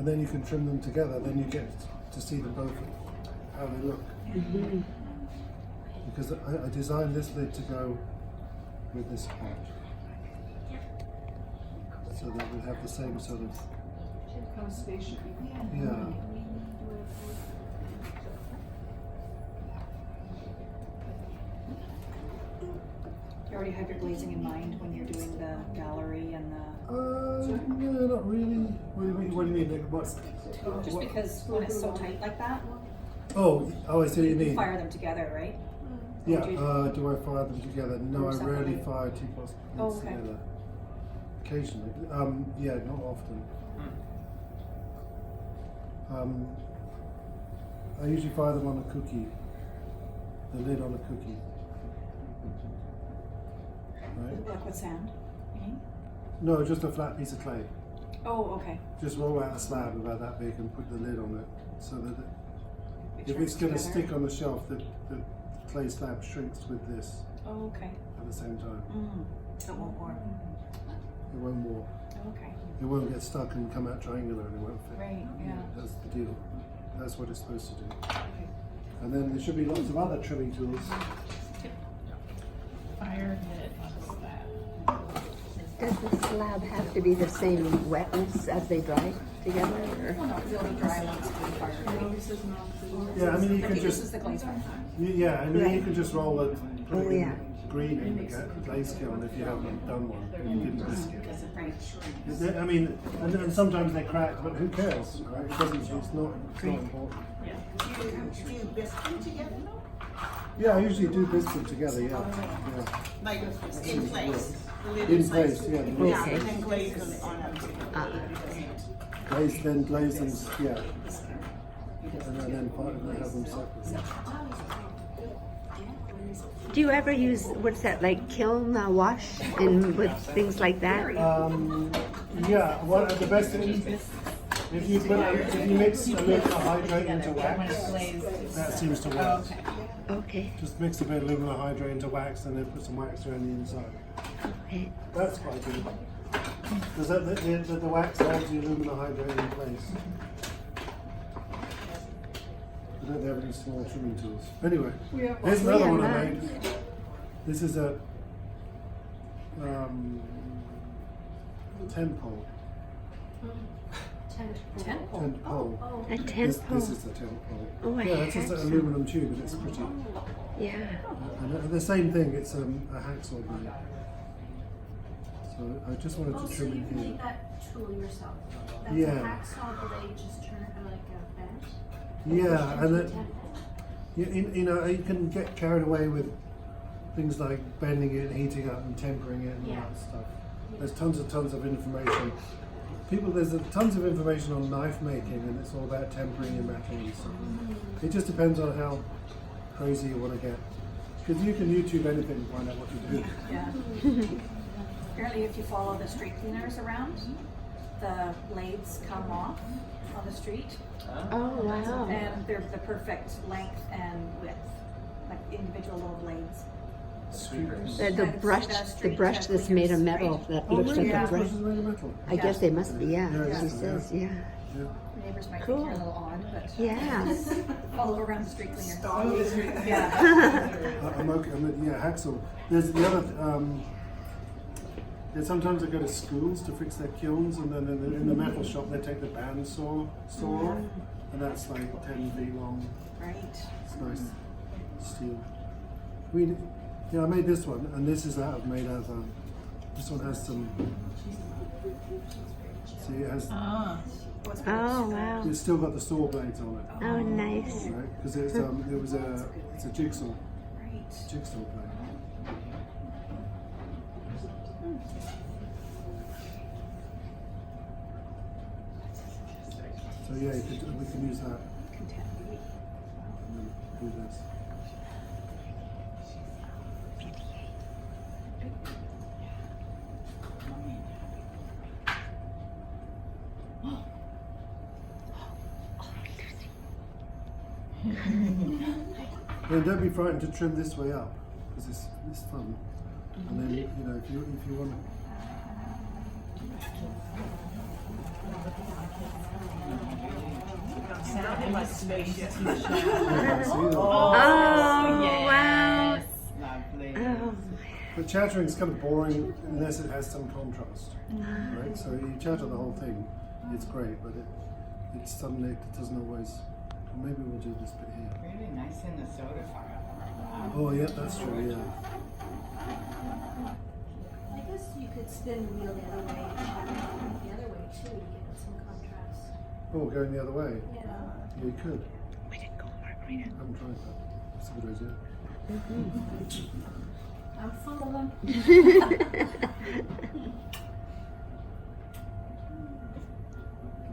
and then you can trim them together. Then you get to see them both, how they look. Mm-hmm. Because I designed this lid to go with this pot, so that we have the same sort of, Kind of spaceship. yeah. You already have your glazing in mind when you're doing the gallery and the... No, not really. What do you mean? Like, what? Just what? because when it's so tight like that, Oh, I see what you mean. fire them together, right? Yeah, do you- do I fire them together? No, Or I rarely separately? fire teapots Oh, okay. together. Occasionally. Yeah, not often. I usually fire them on a cookie. The lid on a cookie. Right? Like with sand, you mean? No, just a flat piece of clay. Oh, okay. Just roll out a slab about that big and put the lid on it, so that if turns it's going to together. stick on the shelf, the clay slab shrinks with this Oh, okay. at the same time. So it won't warp. It won't warp. Okay. It won't get stuck and come out triangular and it won't fit. Right, yeah. That's the deal. That's what it's supposed to do. And then there should be lots of other trimming tools. Fire hit on the slab. Does the slab have to be the same wetness as they dry together? Or? Well, no, because it'll be dry once it's been fired. right? This is not the. Yeah, I mean you Like can this is just the glaze one. yeah, I mean you Right. can just roll it, put Oh, it in yeah. green in the glaze kiln if you haven't done one. If you didn't biscuit. Right. I mean, and sometimes they crack, but who cares, right? It doesn't. It's not important. Do you biscuit them together? Yeah, I usually do biscuit together. Yeah. Like in place? The lid In is like- place, yeah. the Yeah, Okay. and then glaze them on them. Glaze, then glaze them, yeah. And then have them separate. Do you ever use, what's that, like kiln wash and with things like that? Yeah, well, the best thing is if you mix aluminum hydrate into wax, that seems to work. Okay, Just mix a bit of aluminum hydrate into wax and then put some wax around the inside. okay. That's quite good. Because the wax holds the aluminum hydrate in place. I don't have any small trimming tools. Anyway, here's another one I made. This is a tent pole. Tent pole. Tent pole. A tent This pole. is the tent pole. Oh, I Yeah, it's just had an some. aluminum tube and it's pretty. Yeah. And the same thing, it's a hacksaw blade. So I just wanted Oh, to so trim you in here. made that tool yourself? That's Yeah. a hacksaw blade, just turn it like a bench? Yeah, and it, Ten. you know, you can get carried away with things like bending it, heating up, and tempering it, and all Yeah. that stuff. There's tons of information. There's tons of information on knife making, and it's all about tempering and metal and stuff. It just depends on how crazy you want to get. Because you can YouTube anything and find out what to do. Yeah. Apparently, if you follow the street cleaners around, the blades come off on the street, Oh, wow. and they're the perfect length and width, like individual little blades. The brush that's made of metal that Oh, looks really? like a This brush. is made of metal. I guess they must be, yeah. Yeah, She yeah. says, yeah. Yeah. Neighbors might Cool. think you're a little odd, but Yeah. follow around the street cleaner. Follow the street. Yeah. I'm okay. Yeah, hacksaw. There's the other. Yeah, sometimes I go to schools to fix their kilns, and then in the metal shop they take the band saw off, and that's like 10 feet long. Right. It's nice steel. I made this one, and this is made out of. This one has some. See, it has. What's Oh, wow. It's still got the saw blades on it, Oh, nice. right? Because it's it's a jigsaw Right. blade. So yeah, we can use that and then do this. And don't be frightened to trim this way up because it's fun. And then if you want to. in my spaceship. You can't see them. Oh, wow. yes. Lovely. Oh, But chattering is kind of boring unless it has some contrast, right? So you chatter the whole thing, it's great, but it's suddenly it doesn't always. Maybe we'll do this bit here. Really nice in the soda fire. Wow. Oh yeah, that's true. Yeah. I guess you could spin the wheel the other way, the other way too, to get some contrast. Oh, going the other way. Yeah. Yeah, you could. we didn't go margarita. I haven't tried that. That's a good idea. I'm fumbling. You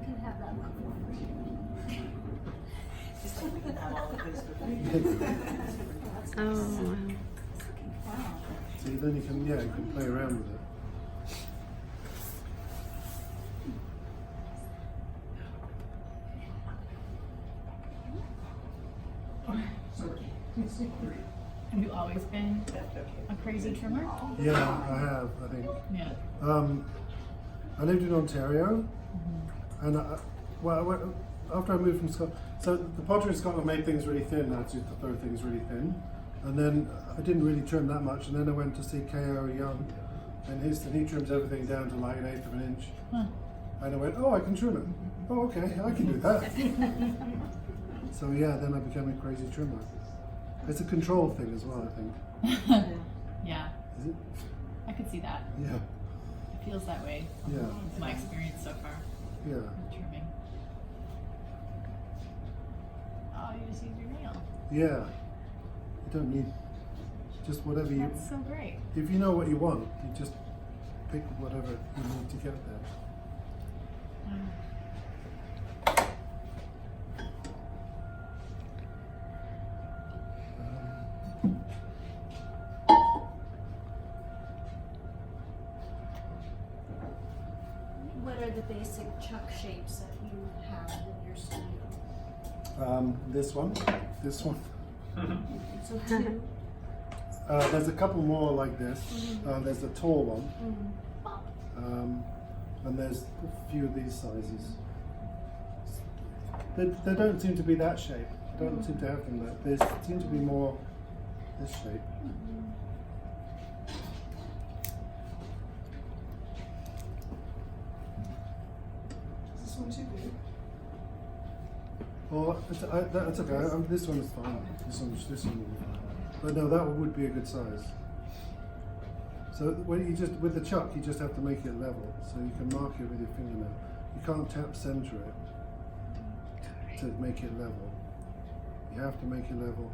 can have that one. Oh, wow. Wow. See, then you can play around with it. Have you always been a crazy trimmer? Yeah, I have. I think. Yeah. I lived in Ontario, and after I moved from Scotland, so the pottery in Scotland made things really thin. I had to throw things really thin, and then I didn't really trim that much. And then I went to see K.O. Young, and he trims everything down to like 1/8 of an inch. Huh. And I went, oh, I can trim it. Oh, okay, I can do that. So yeah, then I became a crazy trimmer. It's a control thing as well, I think. Yeah, Is it? I could see that. Yeah, It feels that way. Yeah. It's my experience so far yeah. with trimming. Oh, you just use your nail. Yeah. You don't need just whatever you. That's so great. If you know what you want, you just pick whatever you need to get there. What are the basic chuck shapes that you have in your studio? This one. So two. There's a couple more like this. There's a tall one, and there's a few of these sizes. They don't seem to be that shape. I don't seem to have them that. They seem to be more this shape. This one too big. Well, that's okay. This one is fine. This one will be fine. But no, that would be a good size. So when you just with the chuck, you just have to make it level. So you can mark it with your fingernail. You can't tap center it to make it level. You have to make it level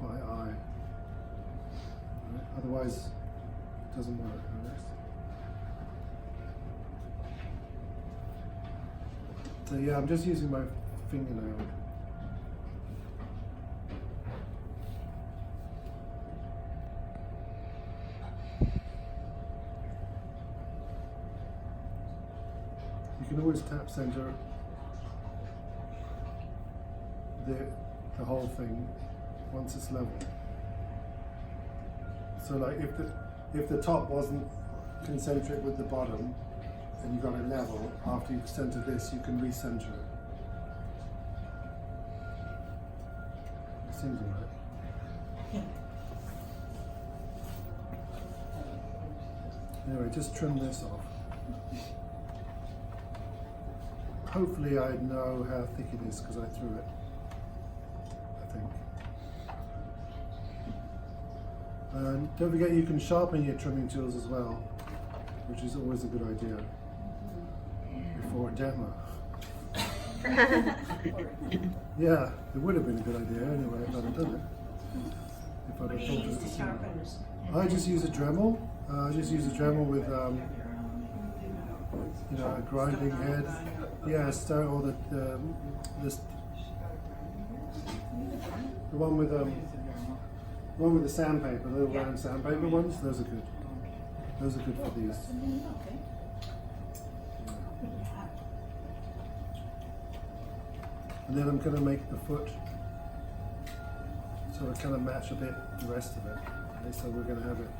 by eye. Right? Otherwise, it doesn't work. Right? So yeah, I'm just using my fingernail. You can always tap center the whole thing once it's level. So like if the top wasn't concentric with the bottom and you got it level, after you've centered this you can recenter it. It seems alright. Anyway, just trim this off. Hopefully I know how thick it is because I threw it, I think. And don't forget you can sharpen your trimming tools as well, which is always a good idea before a demo. Yeah, it would have been a good idea anyway if I'd have done it. If I'd have thought of it. I just use a Dremel. I just use a Dremel with you know, a grinding head. Yeah, or the one with the sandpaper, the little round sandpaper ones. Those are good. Those are good for these. And then I'm going to make the foot sort of kind of match a bit the rest of it. Okay, so we're going to have it.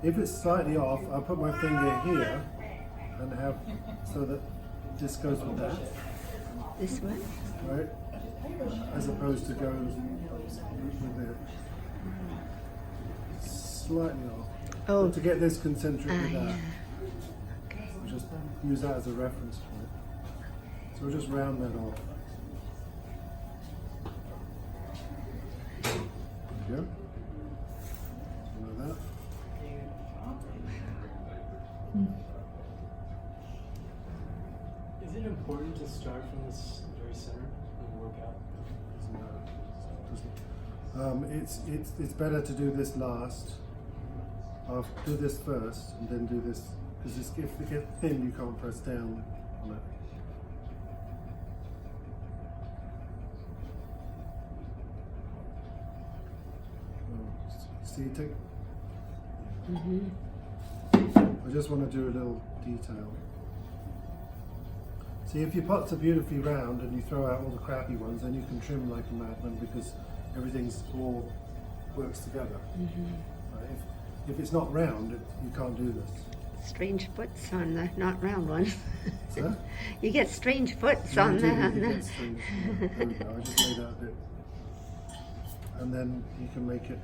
If it's slightly off, I'll put my finger here and have so that this goes with that. This one? right? As opposed to go with it slightly off. Oh. But to get this concentric with that, Yeah. Okay. we'll just use that as a reference point. So we'll just round that off. There we go. Something like that. Is it important to start from this very center and work out? It's better to do this last. I'll do this first and then do this, because if it gets thin you can't press down on it. See, take. I just want to do a little detail. See, if your pots are beautifully round and you throw out all the crappy ones, then you can trim like a madman because everything's all works together. Right? If it's not round, you can't do this. Strange foots on the not round one. Huh? You get strange foots You on do, the. you On get the strings. There we go. I just made that a bit, and then you can make it.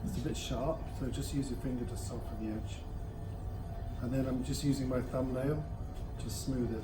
It's a bit sharp, so just use your finger to soften the edge. And then I'm just using my thumbnail to smooth it.